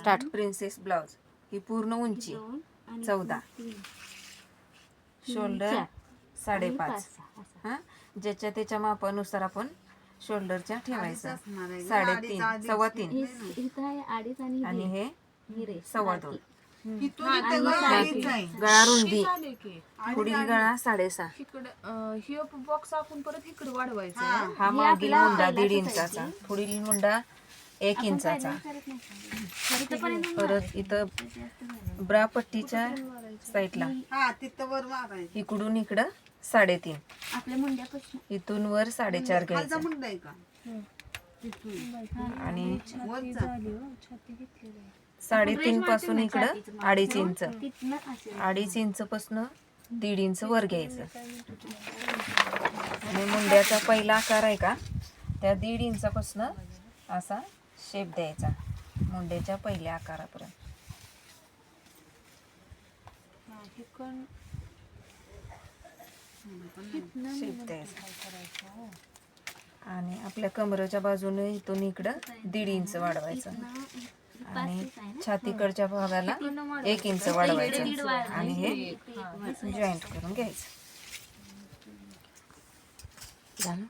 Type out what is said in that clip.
Start. Princess blouse ही पूर्ण उंची 14, shoulder 5.5. हा, ज्याच्या त्याच्या मापानुसार आपण शोल्डरच्या ठेवायचं. 3.5, 3.25 आणि हे 2.25. गळा रुंदी पुढील गळा 6.5. बॉक्स आपण परत इकडे वाढवायचा. हा मागील मुंडा 1.5 इंचाचा, पुढील मुंडा 1 इंचाचा. परत इथं ब्रा पट्टीच्या साईडला इकडून इकडं 3.5, इथून वर 4.5 घ्यायचं. आणि 3.5 पासून इकडं 2.5 इंच, 2.5 इंच पासून 1.5 इंच वर घ्यायचं. आणि मुंड्याचा पहिला आकार आहे का त्या 1.5 इंचापासून असा शेप द्यायचा मुंड्याच्या पहिल्या आकारापर्यंत. शेप द्यायचा. आणि आपल्या कमरेच्या बाजूने इथून इकडं 1.5 इंच वाढवायचं. आणि छातीकडच्या भागाला 1 इंच वाढवायचं. आणि हे जॉईंट करून घ्यायचं. झालं.